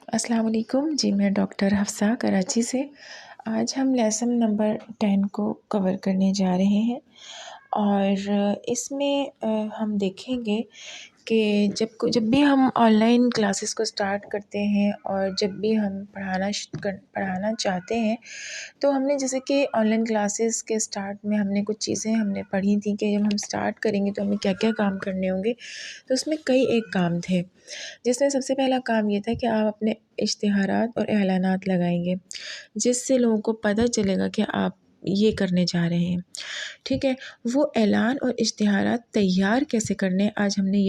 अस्सलाम वालेकुम जी। मैं डॉक्टर हफ्सा कराची से। आज हम लेसन नंबर 10 को कवर करने जा रहे हैं और इसमें हम देखेंगे कि जब भी हम ऑनलाइन क्लासेस को स्टार्ट करते हैं और जब भी हम पढ़ाना चाहते हैं, तो हमने जैसे कि ऑनलाइन क्लासेस के स्टार्ट में हमने कुछ चीज़ें हमने पढ़ी थी कि जब हम स्टार्ट करेंगे तो हमें क्या क्या काम करने होंगे। तो उसमें कई एक काम थे, जिसमें सबसे पहला काम ये था कि आप अपने इश्तिहारात और एलानात लगाएंगे, जिससे लोगों को पता चलेगा कि आप ये करने जा रहे हैं। ठीक है, वो ऐलान और इश्तिहारात तैयार कैसे करने हैं, आज हमने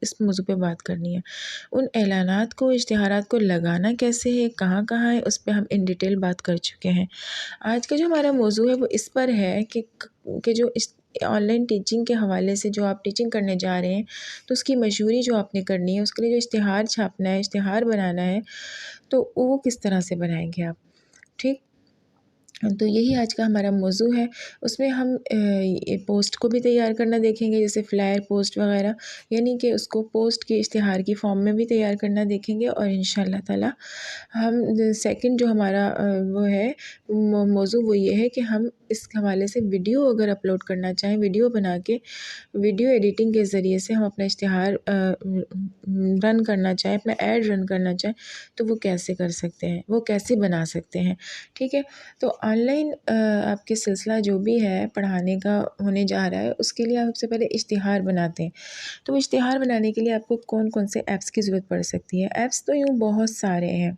इस मौजू पे बात करनी है। उन ऐलानात को, इश्तिहारात को लगाना कैसे है, कहाँ कहाँ है, उस पे हम इन डिटेल बात कर चुके हैं। आज का जो हमारा मौजू है वो इस पर है कि जो इस ऑनलाइन टीचिंग के हवाले से जो आप टीचिंग करने जा रहे हैं, तो उसकी मशहूरी जो आपने करनी है, उसके लिए जो इश्तिहार छापना है, इश्तिहार बनाना है, तो वो किस तरह से बनाएंगे आप। ठीक, तो यही आज का हमारा मौजू है। उसमें हम ये पोस्ट को भी तैयार करना देखेंगे, जैसे फ्लायर पोस्ट वग़ैरह, यानी कि उसको पोस्ट के इश्तिहार की फ़ॉर्म में भी तैयार करना देखेंगे। और इंशाअल्लाह ताला हम सेकंड जो हमारा वो है मौजू, वो ये है कि हम इस हवाले से वीडियो अगर अपलोड करना चाहें, वीडियो बना के वीडियो एडिटिंग के ज़रिए से हम अपना इश्तिहार रन करना चाहें, अपना ऐड रन करना चाहें, तो वो कैसे कर सकते हैं, वो कैसे बना सकते हैं। ठीक है, तो ऑनलाइन आपके सिलसिला जो भी है पढ़ाने का होने जा रहा है, उसके लिए आप सबसे पहले इश्तिहार बनाते हैं। तो इश्तिहार बनाने के लिए आपको कौन कौन से ऐप्स की ज़रूरत पड़ सकती है। ऐप्स तो यूँ बहुत सारे हैं।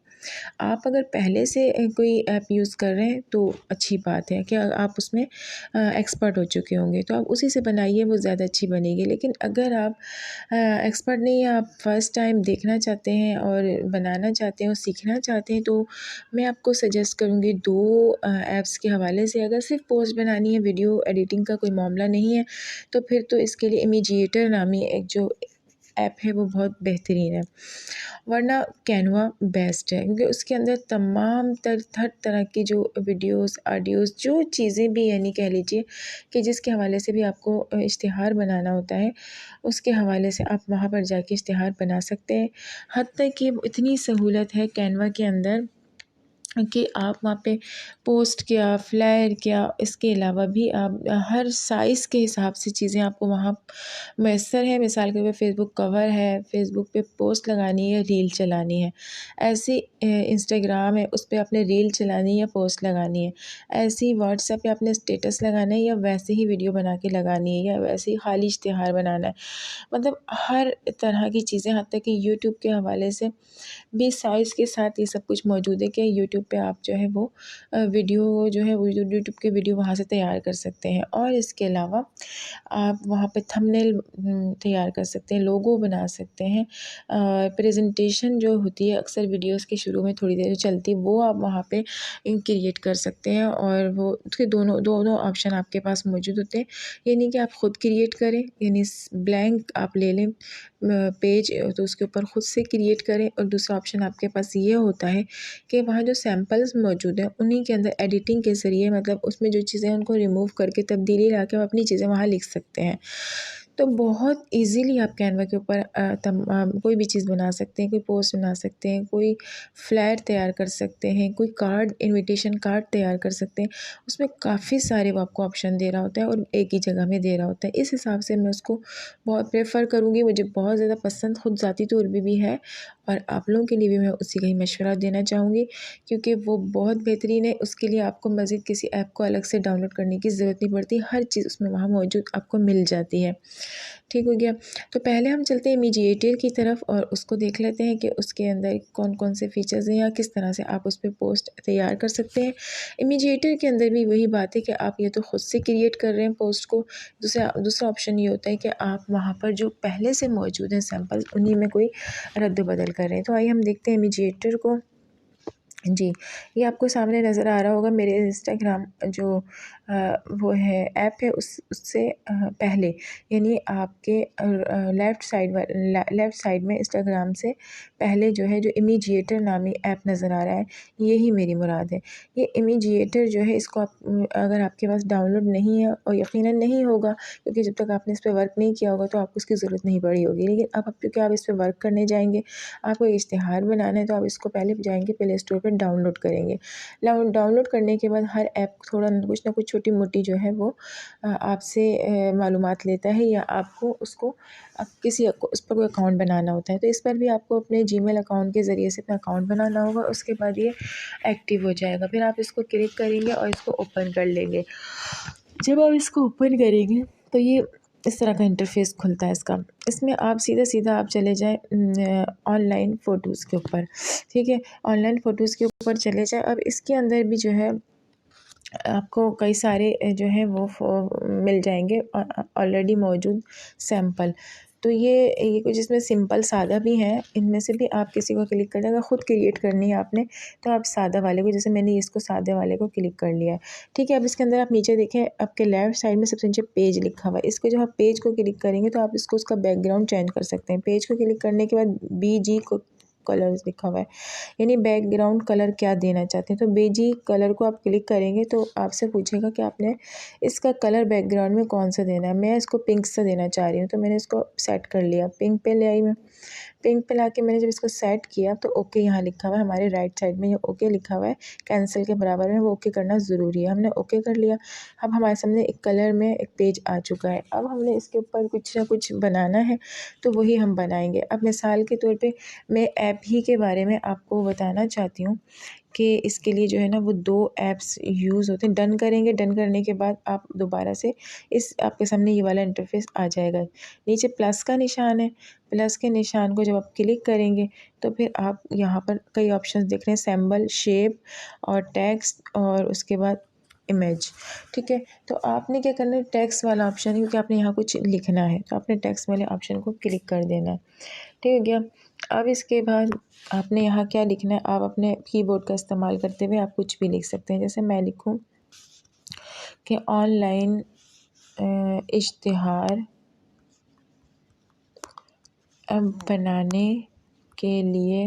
आप अगर पहले से कोई ऐप यूज़ कर रहे हैं तो अच्छी बात है कि आप उसमें एक्सपर्ट हो चुके होंगे, तो आप उसी से बनाइए, वो ज़्यादा अच्छी बनेगी। लेकिन अगर आप एक्सपर्ट नहीं हैं, आप फर्स्ट टाइम देखना चाहते हैं और बनाना चाहते हैं और सीखना चाहते हैं, तो मैं आपको सजेस्ट करूँगी 2 ऐप्स के हवाले से। अगर सिर्फ पोस्ट बनानी है, वीडियो एडिटिंग का कोई मामला नहीं है, तो फिर तो इसके लिए इमीजिएटर नामी एक जो ऐप है वो बहुत बेहतरीन है, वरना कैनवा बेस्ट है, क्योंकि उसके अंदर तमाम हर तरह की जो वीडियोस, ऑडियोज़, जो चीज़ें भी यानी कह लीजिए कि जिसके हवाले से भी आपको इश्तिहार बनाना होता है, उसके हवाले से आप वहाँ पर जाके इश्तिहार बना सकते हैं। हत्ता कि इतनी सहूलत है कैनवा के अंदर कि आप वहाँ पे पोस्ट किया, फ्लायर किया, इसके अलावा भी आप हर साइज़ के हिसाब से चीज़ें आपको वहाँ मैसर है। मिसाल के तौर पे फ़ेसबुक कवर है, फ़ेसबुक पे पोस्ट लगानी है, रील चलानी है। ऐसी इंस्टाग्राम है, उस पे आपने रील चलानी है या पोस्ट लगानी है। ऐसे ही व्हाट्सएप पे आपने स्टेटस लगाना है या वैसे ही वीडियो बना के लगानी है या वैसे ही खाली इश्तिहार बनाना है। मतलब हर तरह की चीज़ें, यहाँ तक कि यूट्यूब के हवाले से भी साइज़ के साथ ये सब कुछ मौजूद है कि यूट्यूब पे आप जो है वो वीडियो जो है वो यूट्यूब के वीडियो वहाँ से तैयार कर सकते हैं। और इसके अलावा आप वहाँ पे थंबनेल तैयार कर सकते हैं, लोगो बना सकते हैं। प्रेजेंटेशन जो होती है अक्सर वीडियोज़ के शुरू में थोड़ी देर चलती है, वो आप वहाँ पे क्रिएट कर सकते हैं और वो उसके दोनों दोनों ऑप्शन आपके पास मौजूद होते हैं। यानी कि आप ख़ुद क्रिएट करें, यानी ब्लैंक आप ले लें पेज, तो उसके ऊपर ख़ुद से क्रिएट करें। और दूसरा ऑप्शन आपके पास ये होता है कि वहाँ जो सैम्पल्स मौजूद हैं उन्हीं के अंदर एडिटिंग के ज़रिए, मतलब उसमें जो चीज़ें हैं उनको रिमूव करके तब्दीली ला के आप अपनी चीज़ें वहाँ लिख सकते हैं। तो बहुत ईज़िली आप कैनवा के ऊपर कोई भी चीज़ बना सकते हैं, कोई पोस्ट बना सकते हैं, कोई फ्लायर तैयार कर सकते हैं, कोई कार्ड, इनविटेशन कार्ड तैयार कर सकते हैं। उसमें काफ़ी सारे वो आपको ऑप्शन दे रहा होता है और एक ही जगह में दे रहा होता है। इस हिसाब से मैं उसको बहुत प्रेफ़र करूँगी, मुझे बहुत ज़्यादा पसंद खुद ज़ाती तौर पे भी है और आप लोगों के लिए भी मैं उसी का ही मशवरा देना चाहूँगी, क्योंकि वो बहुत बेहतरीन है। उसके लिए आपको मज़ीद किसी ऐप को अलग से डाउनलोड करने की ज़रूरत नहीं पड़ती, हर चीज़ उसमें वहाँ मौजूद आपको मिल जाती है। ठीक हो गया। तो पहले हम चलते हैं इमीजिएटर की तरफ और उसको देख लेते हैं कि उसके अंदर कौन-कौन से फ़ीचर्स हैं या किस तरह से आप उस पे पोस्ट तैयार कर सकते हैं। इमीजिएटर के अंदर भी वही बात है कि आप ये तो खुद से क्रिएट कर रहे हैं पोस्ट को। दूसरा ऑप्शन ये होता है कि आप वहाँ पर जो पहले से मौजूद हैं सैंपल, उन्हीं में कोई रद्द-बदल कर रहे हैं। तो आइए हम देखते हैं इमीजिएटर को। जी, ये आपको सामने नज़र आ रहा होगा मेरे इंस्टाग्राम जो वो है ऐप है उससे पहले, यानी आपके लेफ़्ट साइड में इंस्टाग्राम से पहले जो है जो इमीजिएटर नामी ऐप नज़र आ रहा है, यही मेरी मुराद है। ये इमीजिएटर जो है इसको आप अगर आपके पास डाउनलोड नहीं है और यकीनन नहीं होगा, क्योंकि जब तक आपने इस पे वर्क नहीं किया होगा तो आपको इसकी ज़रूरत नहीं पड़ी होगी। लेकिन अब क्योंकि आप इस पे वर्क करने जाएँगे, आपको इश्तिहार बनाना है, तो आप इसको पहले जाएँगे प्ले स्टोर पर डाउनलोड करेंगे। डाउनलोड करने के बाद हर ऐप थोड़ा कुछ ना कुछ छोटी-मोटी जो है वो आपसे मालूमात लेता है, या आपको उसको किसी को उस पर कोई अकाउंट बनाना होता है। तो इस पर भी आपको अपने जीमेल अकाउंट के ज़रिए से अपना अकाउंट बनाना होगा, उसके बाद ये एक्टिव हो जाएगा। फिर आप इसको क्लिक करेंगे और इसको ओपन कर लेंगे। जब आप इसको ओपन करेंगे तो ये इस तरह का इंटरफ़ेस खुलता है इसका। इसमें आप सीधा-सीधा आप चले जाएँ ऑनलाइन फ़ोटोज़ के ऊपर, ठीक है? ऑनलाइन फ़ोटोज़ के ऊपर चले जाएँ। अब इसके अंदर भी जो है आपको कई सारे जो है वो मिल जाएंगे ऑलरेडी मौजूद सैंपल। तो ये कुछ इसमें सिंपल सादा भी हैं, इनमें से भी आप किसी को क्लिक करना, अगर ख़ुद क्रिएट करनी है आपने तो आप सादा वाले को, जैसे मैंने इसको सादे वाले को क्लिक कर लिया है, ठीक है। अब इसके अंदर आप नीचे देखें, आपके लेफ़्ट साइड में सबसे नीचे पेज लिखा हुआ है, इसको जब आप पेज को क्लिक करेंगे तो आप इसको उसका बैकग्राउंड चेंज कर सकते हैं। पेज को क्लिक करने के बाद BG को कलर्स लिखा हुआ है, यानी बैकग्राउंड कलर क्या देना चाहते हैं। तो बेजी कलर को आप क्लिक करेंगे तो आपसे पूछेगा कि आपने इसका कलर बैकग्राउंड में कौन सा देना है। मैं इसको पिंक सा देना चाह रही हूँ, तो मैंने इसको सेट कर लिया, पिंक पे ले आई मैं। पिंक पे लाके मैंने जब इसको सेट किया तो ओके यहाँ लिखा हुआ है, हमारे राइट साइड में ये ओके लिखा हुआ है, कैंसिल के बराबर में, वो ओके करना ज़रूरी है। हमने ओके कर लिया। अब हमारे सामने एक कलर में एक पेज आ चुका है। अब हमने इसके ऊपर कुछ ना कुछ बनाना है, तो वही हम बनाएंगे। अब मिसाल के तौर पे मैं ऐप ही के बारे में आपको बताना चाहती हूँ कि इसके लिए जो है ना वो 2 ऐप्स यूज़ होते हैं। डन करेंगे, डन करने के बाद आप दोबारा से इस आपके सामने ये वाला इंटरफ़ेस आ जाएगा। नीचे प्लस का निशान है, प्लस के निशान को जब आप क्लिक करेंगे तो फिर आप यहाँ पर कई ऑप्शंस दिख रहे हैं, सिंबल, शेप और टेक्स्ट और उसके बाद इमेज, ठीक है। तो आपने क्या करना है, टेक्स्ट वाला ऑप्शन है, क्योंकि आपने यहाँ कुछ लिखना है तो आपने टेक्स्ट वाले ऑप्शन को क्लिक कर देना है, ठीक हो गया। अब इसके बाद आपने यहाँ क्या लिखना है, आप अपने कीबोर्ड का इस्तेमाल करते हुए आप कुछ भी लिख सकते हैं। जैसे मैं लिखूँ कि ऑनलाइन इश्तिहार अब बनाने के लिए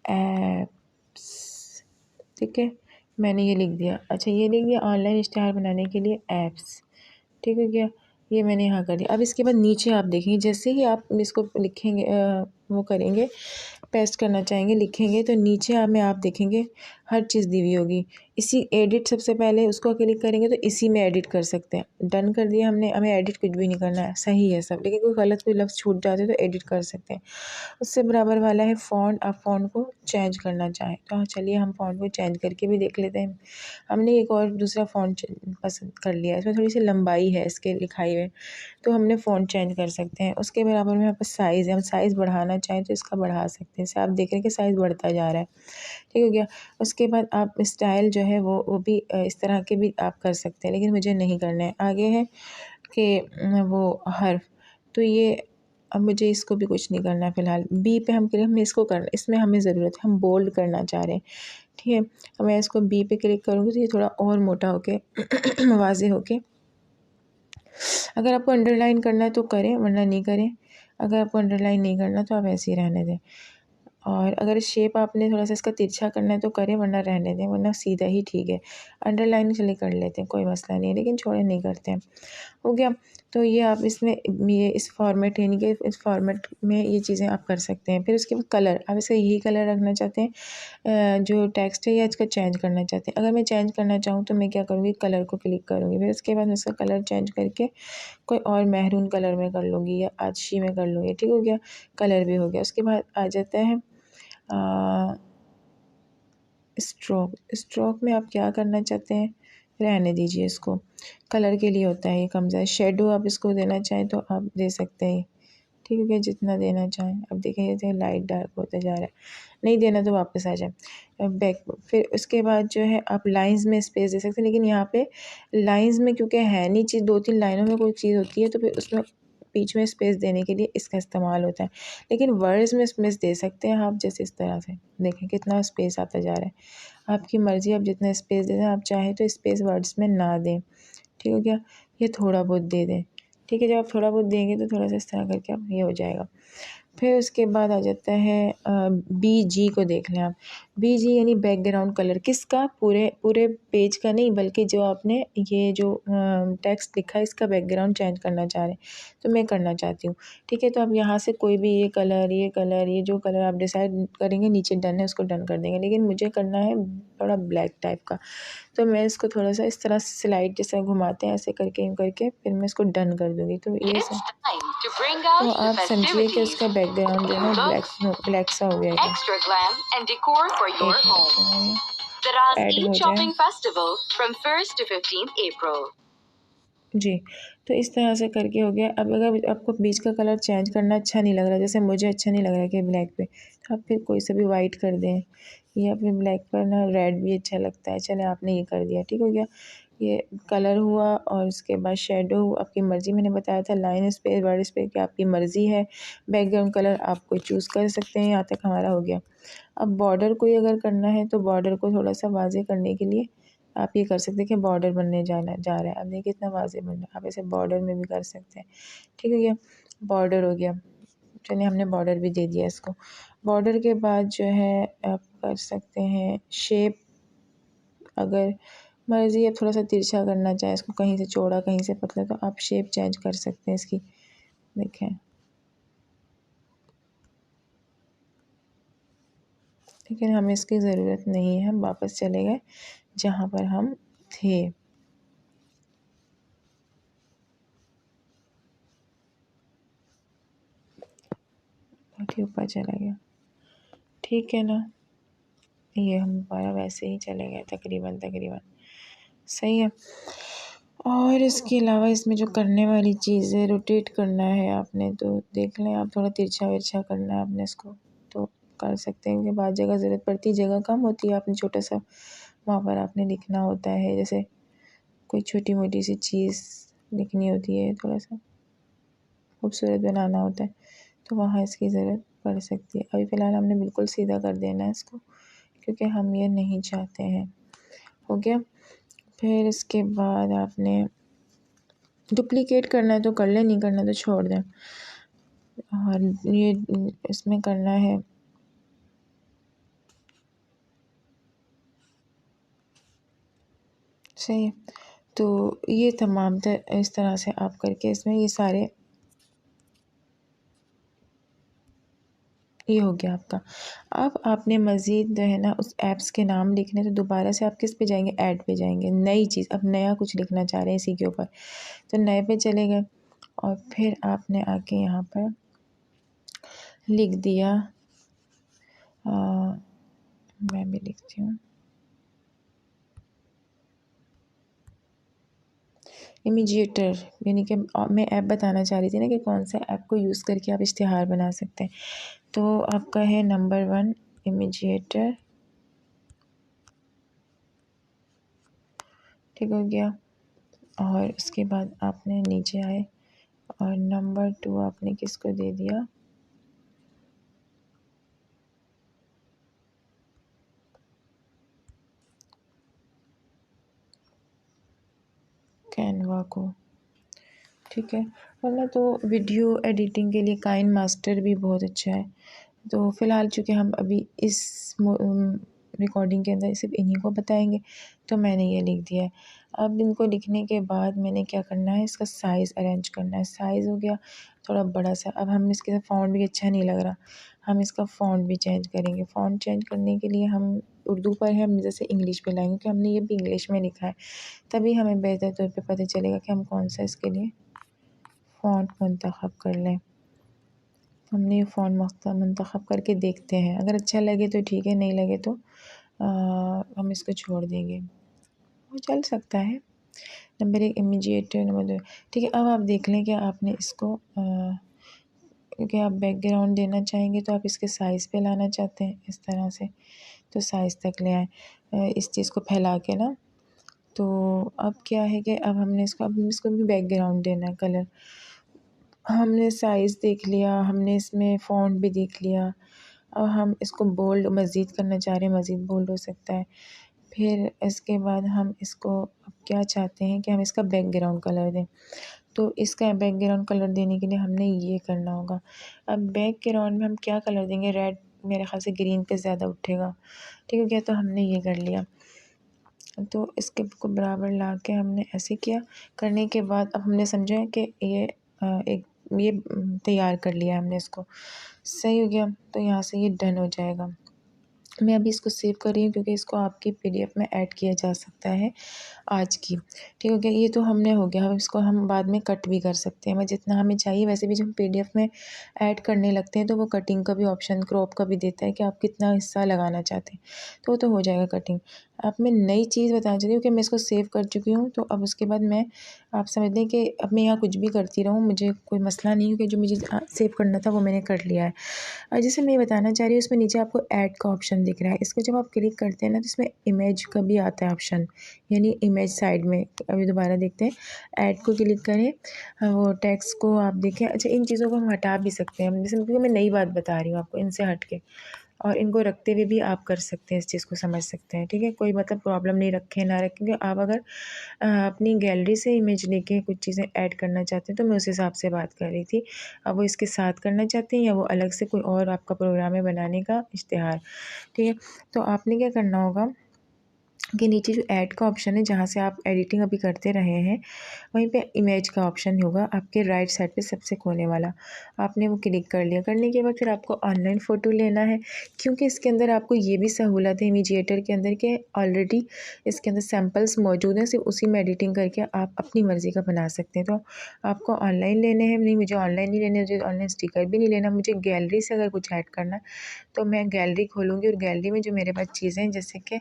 ऐप्स, ठीक है। मैंने ये लिख दिया, अच्छा ये लिख दिया ऑनलाइन इश्तिहार बनाने के लिए ऐप्स, ठीक हो गया। ये मैंने यहाँ कर दिया। अब इसके बाद नीचे आप देखेंगे, जैसे ही आप इसको लिखेंगे वो करेंगे, पेस्ट करना चाहेंगे, लिखेंगे, तो नीचे आप देखेंगे हर चीज़ दी हुई होगी। इसी एडिट सबसे पहले उसको क्लिक करेंगे तो इसी में एडिट कर सकते हैं। डन कर दिया हमने, हमें एडिट कुछ भी नहीं करना है, सही है सब, लेकिन कोई गलत कोई लफ्ज़ छूट जाते तो एडिट कर सकते हैं। उससे बराबर वाला है फ़ॉन्ट, आप फ़ॉन्ट को चेंज करना चाहें तो चलिए हम फ़ॉन्ट को चेंज करके भी देख लेते हैं। हमने एक और दूसरा फ़ॉन्ट पसंद कर लिया, इसमें थोड़ी सी लंबाई है इसके लिखाई में, तो हमने फ़ॉन्ट चेंज कर सकते हैं। उसके बराबर में यहाँ पर साइज़ है, हम साइज़ बढ़ाना चाहें तो इसका बढ़ा सकते हैं। जैसे आप देख रहे हैं कि साइज़ बढ़ता जा रहा है, ठीक हो गया। उसके बाद आप स्टाइल जो है वो भी इस तरह के भी आप कर सकते हैं, लेकिन मुझे नहीं करना है। आगे है कि वो हर्फ, तो ये अब मुझे इसको भी कुछ नहीं करना है फ़िलहाल। बी पे हम क्लिक, हमें इसको करना, इसमें हमें ज़रूरत है, हम बोल्ड करना चाह रहे हैं, ठीक है। अब मैं इसको बी पे क्लिक करूँगी तो ये थोड़ा और मोटा होके वाज़ेह होके, अगर आपको अंडरलाइन करना है तो करें, वरना नहीं करें। अगर आपको अंडरलाइन नहीं करना तो आप ऐसे ही रहने दें। और अगर शेप आपने थोड़ा सा इसका तिरछा करना है तो करें, वरना रहने दें, वरना सीधा ही ठीक है। अंडरलाइन चलिए कर लेते हैं, कोई मसला नहीं है, लेकिन छोड़े नहीं करते हैं, हो गया। तो ये आप इसमें ये इस फॉर्मेट, यानी कि इस फॉर्मेट में ये चीज़ें आप कर सकते हैं। फिर उसके बाद कलर, आप इसका यही कलर रखना चाहते हैं जो टेक्स्ट है, या इसका चेंज करना चाहते हैं। अगर मैं चेंज करना चाहूँ तो मैं क्या करूँगी, कलर को क्लिक करूँगी, फिर उसके बाद मैं इसका कलर चेंज करके कोई और मेहरून कलर में कर लूँगी या आछी में कर लूँगी, ठीक हो गया। कलर भी हो गया। उसके बाद आ जाता है स्ट्रोक। स्ट्रोक में आप क्या करना चाहते हैं, रहने दीजिए इसको, कलर के लिए होता है ये कम ज़्यादा। शेडो आप इसको देना चाहें तो आप दे सकते हैं, ठीक है, जितना देना चाहें। अब देखें ये लाइट डार्क होता जा रहा है, नहीं देना तो वापस आ जाए बैक। फिर उसके बाद जो है आप लाइंस में स्पेस दे सकते हैं, लेकिन यहाँ पे लाइंस में क्योंकि है नहीं चीज़, 2-3 लाइनों में कोई चीज़ होती है तो फिर उसमें बीच में स्पेस देने के लिए इसका इस्तेमाल होता है। लेकिन वर्ड्स में स्पेस दे सकते हैं आप, जैसे इस तरह से देखें कितना स्पेस आता जा रहा है। आपकी मर्ज़ी, आप जितना स्पेस दे दें। आप चाहें तो स्पेस वर्ड्स में ना दें, ठीक हो गया। ये थोड़ा बहुत दे दें, ठीक है। जब आप थोड़ा बहुत देंगे तो थोड़ा सा इस तरह करके आप ये हो जाएगा। फिर उसके बाद आ जाता है BG को देख लें आप। BG यानी बैकग्राउंड कलर, किसका? पूरे पूरे पेज का नहीं, बल्कि जो आपने ये जो टेक्स्ट लिखा है इसका बैकग्राउंड चेंज करना चाह रहे हैं, तो मैं करना चाहती हूँ, ठीक है। तो अब यहाँ से कोई भी ये कलर ये जो कलर आप डिसाइड करेंगे, नीचे डन है उसको डन कर देंगे। लेकिन मुझे करना है थोड़ा ब्लैक टाइप का, तो मैं इसको थोड़ा सा इस तरह स्लाइड जैसा घुमाते हैं, ऐसे करके यूँ करके फिर मैं इसको डन कर दूँगी। तो ये सब तो आप समझिए कि उसका बैकग्राउंड जो है ना ब्लैक सा हो गया है। एक मिनट चलिए ऐड हो जाए जी। तो इस तरह से करके हो गया। अब अगर आपको बीच का कलर चेंज करना अच्छा नहीं लग रहा, जैसे मुझे अच्छा नहीं लग रहा कि ब्लैक पे, तो आप फिर कोई सा भी वाइट कर दें, या फिर ब्लैक पर ना रेड भी अच्छा लगता है। चलें आपने ये कर दिया, ठीक हो गया। ये कलर हुआ और उसके बाद शेडो आपकी मर्ज़ी, मैंने बताया था लाइन स्पेस वर्ड स्पेस की आपकी मर्ज़ी है। बैकग्राउंड कलर आप कोई चूज़ कर सकते हैं। यहाँ तक हमारा हो गया। अब बॉर्डर कोई अगर करना है तो बॉर्डर को थोड़ा सा वाज़े करने के लिए आप ये कर सकते हैं कि बॉर्डर बनने जा रहा है। अब देखिए कितना वाज़े बन रहा है, आप इसे बॉर्डर में भी कर सकते हैं, ठीक है। गया बॉर्डर हो गया। चलिए हमने बॉर्डर भी दे दिया इसको। बॉर्डर के बाद जो है आप कर सकते हैं शेप, अगर मर्ज़ी है थोड़ा सा तिरछा करना चाहें इसको, कहीं से चौड़ा कहीं से पतला, तो आप शेप चेंज कर सकते हैं इसकी। देखें, लेकिन हमें इसकी ज़रूरत नहीं है, हम वापस चले गए जहाँ पर हम थे। बहुत ही ऊपर चला गया, ठीक है ना। ये हमारा वैसे ही चले गए तकरीबन सही है। और इसके अलावा इसमें जो करने वाली चीज़ है, रोटेट करना है आपने, तो देख लें आप, थोड़ा तिरछा विरछा करना है आपने इसको, तो कर सकते हैं। क्योंकि बाद जगह ज़रूरत पड़ती है, जगह कम होती है, आपने छोटा सा वहाँ पर आपने लिखना होता है, जैसे कोई छोटी मोटी सी चीज़ लिखनी होती है, थोड़ा सा खूबसूरत बनाना होता है, तो वहाँ इसकी ज़रूरत पड़ सकती है। अभी फ़िलहाल हमने बिल्कुल सीधा कर देना है इसको, क्योंकि हम ये नहीं चाहते हैं। हो गया। फिर इसके बाद आपने डुप्लिकेट करना है तो कर लें, नहीं करना तो छोड़ दें। और ये इसमें करना है सही है। तो ये तमाम इस तरह से आप करके इसमें ये सारे, ये हो गया आपका। अब आपने मज़ीद जो है ना उस ऐप्स के नाम लिखने, तो दोबारा से आप किस पे जाएंगे? ऐड पे जाएंगे, नई चीज़, अब नया कुछ लिखना चाह रहे हैं इसी के ऊपर, तो नए पे चले गए और फिर आपने आके यहाँ पर लिख दिया, मैं भी लिखती हूँ इमीजिएटर, यानी कि मैं ऐप बताना चाह रही थी ना कि कौन सा ऐप को यूज़ करके आप इश्तिहार बना सकते हैं। तो आपका है नंबर 1 इमीजिएटर, ठीक हो गया। और उसके बाद आपने नीचे आए और नंबर 2 आपने किसको दे दिया? कैनवा को, ठीक है। वरना तो वीडियो एडिटिंग के लिए काइन मास्टर भी बहुत अच्छा है। तो फ़िलहाल चूँकि हम अभी इस रिकॉर्डिंग के अंदर सिर्फ इन्हीं को बताएंगे, तो मैंने ये लिख दिया है। अब इनको लिखने के बाद मैंने क्या करना है, इसका साइज़ अरेंज करना है। साइज़ हो गया थोड़ा बड़ा सा। अब हम इसके फ़ॉन्ट भी अच्छा नहीं लग रहा, हम इसका फ़ॉन्ट भी चेंज करेंगे। फ़ॉन्ट चेंज करने के लिए हम उर्दू पर है, हम जैसे इंग्लिश पे लाएंगे, क्योंकि हमने ये भी इंग्लिश में लिखा है, तभी हमें बेहतर तौर पे पता चलेगा कि हम कौन सा इसके लिए फ़ॉन्ट मुंतखब कर लें। हमने ये फ़ॉन्ट मुंतखब करके देखते हैं, अगर अच्छा लगे तो ठीक है, नहीं लगे तो हम इसको छोड़ देंगे, वो चल सकता है। नंबर 1 इमीडिएट, नंबर 2, ठीक है। अब आप देख लें कि आपने इसको क्योंकि आप बैकग्राउंड देना चाहेंगे तो आप इसके साइज़ पे लाना चाहते हैं इस तरह से, तो साइज़ तक ले आएँ इस चीज़ को फैला के ना। तो अब क्या है कि अब हमने इसको भी बैकग्राउंड देना है कलर, हमने साइज़ देख लिया, हमने इसमें फ़ॉन्ट भी देख लिया। और हम इसको बोल्ड मज़ीद करना चाह रहे हैं, मज़ीद बोल्ड हो सकता है। फिर इसके बाद हम इसको अब क्या चाहते हैं कि हम इसका बैकग्राउंड कलर दें। तो इसका बैकग्राउंड कलर देने के लिए हमने ये करना होगा। अब बैकग्राउंड में हम क्या कलर देंगे, रेड मेरे ख़्याल से ग्रीन पे ज़्यादा उठेगा। ठीक हो गया, तो हमने ये कर लिया। तो इसके को बराबर ला के हमने ऐसे किया। करने के बाद अब हमने समझा कि ये एक ये तैयार कर लिया हमने इसको। सही हो गया, तो यहाँ से ये डन हो जाएगा। मैं अभी इसको सेव कर रही हूँ क्योंकि इसको आपकी पीडीएफ में ऐड किया जा सकता है आज की। ठीक हो गया, ये तो हमने हो गया। अब इसको हम बाद में कट भी कर सकते हैं, जितना हमें चाहिए। वैसे भी जब हम पीडीएफ में ऐड करने लगते हैं तो वो कटिंग का भी ऑप्शन, क्रॉप का भी देता है कि आप कितना हिस्सा लगाना चाहते हैं, तो वो तो हो जाएगा कटिंग। अब मैं नई चीज़ बताना चाहती हूँ कि मैं इसको सेव कर चुकी हूँ। तो अब उसके बाद मैं, आप समझ लें कि अब मैं यहाँ कुछ भी करती रहूँ, मुझे कोई मसला नहीं, क्योंकि जो मुझे सेव करना था वो मैंने कर लिया है। और जैसे मैं बताना चाह रही हूँ, इसमें नीचे आपको ऐड का ऑप्शन दिख रहा है। इसको जब आप क्लिक करते हैं ना, तो इसमें इमेज का भी आता है ऑप्शन, यानी इमेज साइड में। अभी दोबारा देखते हैं, ऐड को क्लिक करें, वो टेक्स्ट को आप देखें। अच्छा, इन चीज़ों को हम हटा भी सकते हैं, जैसे क्योंकि मैं नई बात बता रही हूँ आपको, इनसे हट के। और इनको रखते हुए भी आप कर सकते हैं, इस चीज़ को समझ सकते हैं। ठीक है, कोई मतलब प्रॉब्लम नहीं, रखें ना रखें, क्योंकि आप अगर अपनी गैलरी से इमेज लेके कुछ चीज़ें ऐड करना चाहते हैं, तो मैं उस हिसाब से बात कर रही थी। अब वो इसके साथ करना चाहते हैं या वो अलग से कोई और आपका प्रोग्राम है बनाने का इश्तिहार। ठीक है, तो आपने क्या करना होगा कि नीचे जो ऐड का ऑप्शन है, जहाँ से आप एडिटिंग अभी करते रहे हैं, वहीं पे इमेज का ऑप्शन होगा आपके राइट साइड पे सबसे कोने वाला। आपने वो क्लिक कर लिया। करने के बाद फिर आपको ऑनलाइन फ़ोटो लेना है, क्योंकि इसके अंदर आपको ये भी सहूलत है इमेजिएटर के अंदर के ऑलरेडी इसके अंदर सैम्पल्स मौजूद हैं, सिर्फ उसी में एडिटिंग करके आप अपनी मर्ज़ी का बना सकते हैं। तो आपको ऑनलाइन लेने हैं। नहीं, मुझे ऑनलाइन नहीं लेने, मुझे ऑनलाइन स्टिकर भी नहीं लेना, मुझे गैलरी से अगर कुछ ऐड करना है तो मैं गैलरी खोलूँगी, और गैलरी में जो मेरे पास चीज़ें हैं, जैसे कि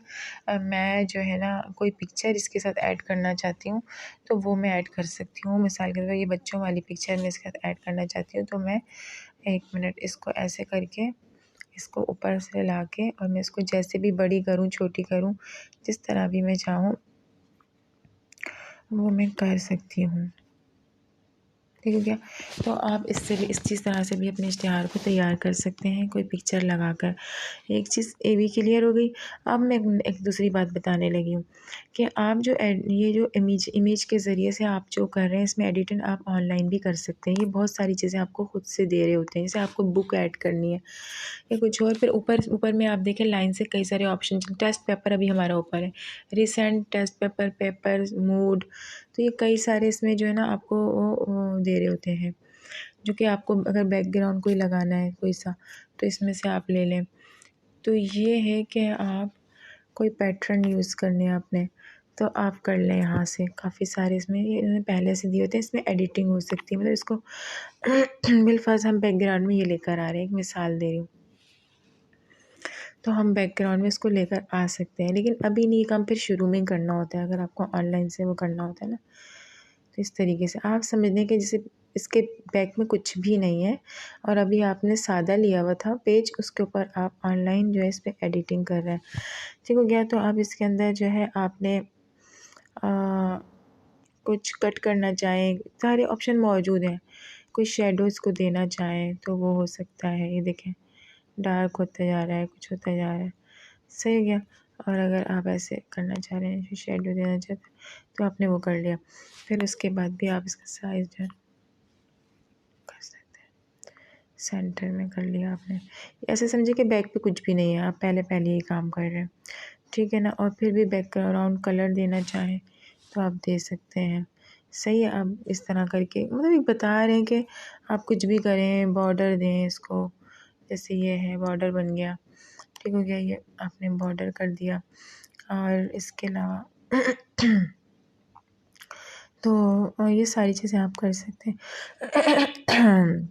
मैं जो है ना कोई पिक्चर इसके साथ ऐड करना चाहती हूँ, तो वो मैं ऐड कर सकती हूँ। मिसाल के तौर पर ये बच्चों वाली पिक्चर मैं इसके साथ ऐड करना चाहती हूँ, तो मैं 1 मिनट इसको ऐसे करके इसको ऊपर से ला के, और मैं इसको जैसे भी बड़ी करूँ, छोटी करूँ, जिस तरह भी मैं चाहूँ वो मैं कर सकती हूँ। ठीक हो गया, तो आप इससे भी, इस तरह से भी अपने इश्तिहार को तैयार कर सकते हैं, कोई पिक्चर लगाकर। एक चीज़ ये भी क्लियर हो गई। अब मैं एक दूसरी बात बताने लगी हूँ कि आप जो ये जो इमेज के ज़रिए से आप जो कर रहे हैं, इसमें एडिटिंग आप ऑनलाइन भी कर सकते हैं। ये बहुत सारी चीज़ें आपको खुद से दे रहे होते हैं, जैसे आपको बुक ऐड करनी है या कुछ और। फिर ऊपर ऊपर में आप देखें लाइन से कई सारे ऑप्शन, टेस्ट पेपर अभी हमारा ऊपर है, recent test paper, paper mood, तो ये कई सारे इसमें जो है ना आपको वो दे रहे होते हैं, जो कि आपको अगर बैकग्राउंड कोई लगाना है कोई सा, तो इसमें से आप ले लें। तो ये है कि आप कोई पैटर्न यूज़ करने हैं आपने, तो आप कर लें यहाँ से। काफ़ी सारे इसमें ये इन्होंने पहले से दिए होते हैं, इसमें एडिटिंग हो सकती है। मतलब इसको बिलफ़र्ज़ हम बैकग्राउंड में ये लेकर आ रहे हैं, एक मिसाल दे रही हूँ, तो हम बैकग्राउंड में इसको लेकर आ सकते हैं। लेकिन अभी नहीं, ये काम फिर शुरू में ही करना होता है, अगर आपको ऑनलाइन से वो करना होता है ना। तो इस तरीके से आप समझ लें कि जैसे इसके बैक में कुछ भी नहीं है, और अभी आपने सादा लिया हुआ था पेज, उसके ऊपर आप ऑनलाइन जो है इस पर एडिटिंग कर रहे हैं। ठीक हो गया, तो अब इसके अंदर जो है आपने कुछ कट करना चाहें, सारे ऑप्शन मौजूद हैं। कोई शैडो इसको देना चाहें तो वो हो सकता है, ये देखें डार्क होता जा रहा है, कुछ होता जा रहा है। सही हो गया। और अगर आप ऐसे करना चाह रहे हैं, शैडो देना चाहते हैं, तो आपने वो कर लिया। फिर उसके बाद भी आप इसका साइज़ जो है कर सकते हैं, सेंटर में कर लिया आपने। ऐसे समझिए कि बैक पे कुछ भी नहीं है, आप पहले ही काम कर रहे हैं। ठीक है ना, और फिर भी बैकग्राउंड कलर देना चाहें तो आप दे सकते हैं। सही है, आप इस तरह करके, मतलब एक बता रहे हैं कि आप कुछ भी करें, बॉर्डर दें इसको, जैसे ये है बॉर्डर बन गया। ठीक हो गया, ये आपने बॉर्डर कर दिया। और इसके अलावा तो ये सारी चीज़ें आप कर सकते हैं।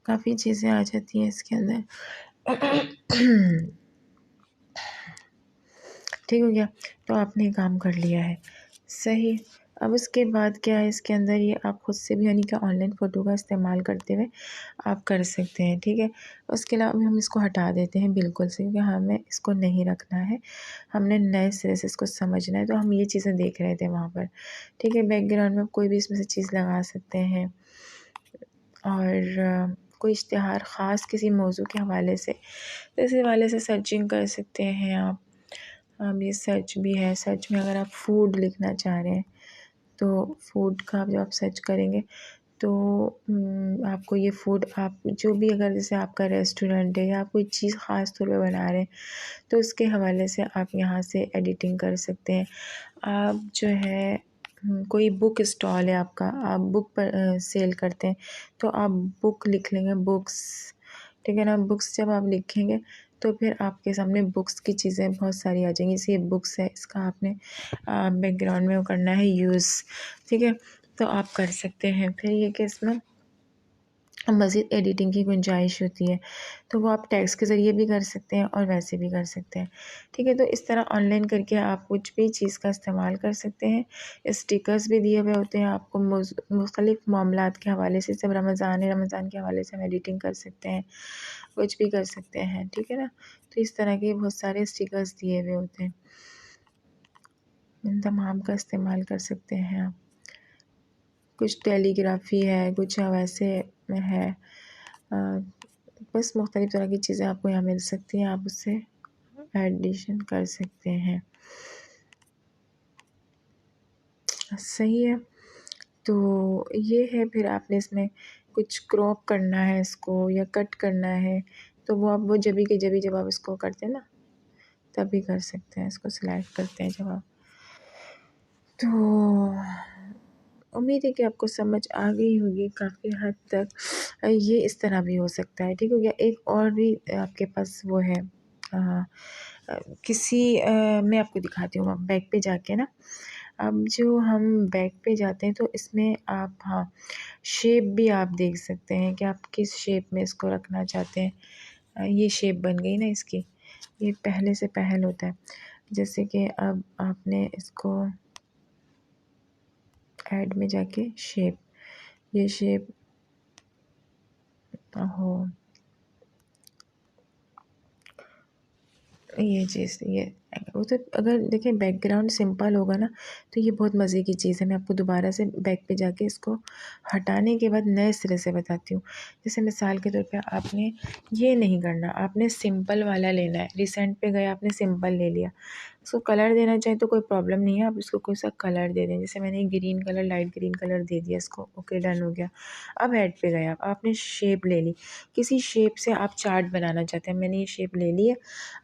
काफ़ी चीज़ें आ जाती हैं इसके अंदर। ठीक हो गया, तो आपने काम कर लिया है। सही। अब उसके बाद क्या है, इसके अंदर ये आप खुद से भी यानी कि ऑनलाइन फ़ोटो का इस्तेमाल करते हुए आप कर सकते हैं, ठीक है। उसके अलावा अभी हम इसको हटा देते हैं बिल्कुल से, क्योंकि हमें इसको नहीं रखना है, हमने नए सिरे से इसको समझना है। तो हम ये चीज़ें देख रहे थे वहाँ पर, ठीक है। बैकग्राउंड में कोई भी इसमें से चीज़ लगा सकते हैं, और कोई इश्तिहार ख़ास किसी मौजू के हवाले से, तो इस हवाले से सर्चिंग कर सकते हैं आप। ये सर्च भी है, सर्च में अगर आप फूड लिखना चाह रहे हैं तो फूड का जब आप सर्च करेंगे तो आपको ये फूड, आप जो भी, अगर जैसे आपका रेस्टोरेंट है या आप कोई चीज़ ख़ास तौर पे बना रहे हैं तो उसके हवाले से आप यहाँ से एडिटिंग कर सकते हैं। आप जो है कोई बुक स्टॉल है आपका, आप बुक पर सेल करते हैं तो आप बुक लिख लेंगे, बुक्स, ठीक है ना। बुक्स जब आप लिखेंगे तो फिर आपके सामने बुक्स की चीज़ें बहुत सारी आ जाएंगी। जैसे ये बुक्स है, इसका आपने बैकग्राउंड में वो करना है यूज़, ठीक है। तो आप कर सकते हैं। फिर ये कि इसमें मज़ीद एडिटिंग की गुंजाइश होती है, तो वो आप टेक्स्ट के ज़रिए भी कर सकते हैं और वैसे भी कर सकते हैं, ठीक है। तो इस तरह ऑनलाइन करके आप कुछ भी चीज़ का इस्तेमाल कर सकते हैं। स्टिकर्स भी दिए हुए होते हैं आपको मुख्तलिफ़ मामलात के हवाले से, जब रमज़ान है, रमज़ान के हवाले से हम एडिटिंग कर सकते हैं, कुछ भी कर सकते हैं, ठीक है ना। तो इस तरह के बहुत सारे स्टिकर्स दिए हुए होते हैं, इन तमाम का इस्तेमाल कर सकते हैं आप। कुछ टेलीग्राफी है, कुछ वैसे में है, बस मुख्तलिफ़ तरह की चीज़ें आपको यहाँ मिल सकती हैं, आप उससे एडिशन कर सकते हैं। सही है, तो ये है। फिर आपने इसमें कुछ क्रॉप करना है इसको या कट करना है, तो वो आप वो जभी के जभी जब आप इसको करते हैं ना, तभी कर सकते हैं। इसको सिलेक्ट करते हैं जब आप, तो उम्मीद है कि आपको समझ आ गई होगी काफ़ी हद तक। ये इस तरह भी हो सकता है, ठीक हो गया। एक और भी आपके पास वो है, किसी मैं आपको दिखाती हूँ, बैक पे जाके ना, अब जो हम बैक पे जाते हैं तो इसमें आप, हाँ, शेप भी आप देख सकते हैं कि आप किस शेप में इसको रखना चाहते हैं। ये शेप बन गई ना इसकी, ये पहले से पहल होता है। जैसे कि अब आपने इसको ऐड में जाके शेप, ये शेप हो, ये चीज़, ये वो तो अगर देखें बैकग्राउंड सिंपल होगा ना तो ये बहुत मज़े की चीज़ है। मैं आपको दोबारा से बैक पे जाके इसको हटाने के बाद नए सिरे से बताती हूँ। जैसे मिसाल के तौर पे आपने ये नहीं करना, आपने सिंपल वाला लेना है। रिसेंट पे गए, आपने सिंपल ले लिया, उसको कलर देना चाहें तो कोई प्रॉब्लम नहीं है, आप इसको कोई सा कलर दे दें। जैसे मैंने green colour, light green colour दे दिया इसको, ओके, डन हो गया। अब ऐड पे गए आप, आपने शेप ले ली, किसी शेप से आप चार्ट बनाना चाहते हैं, मैंने ये शेप ले ली है।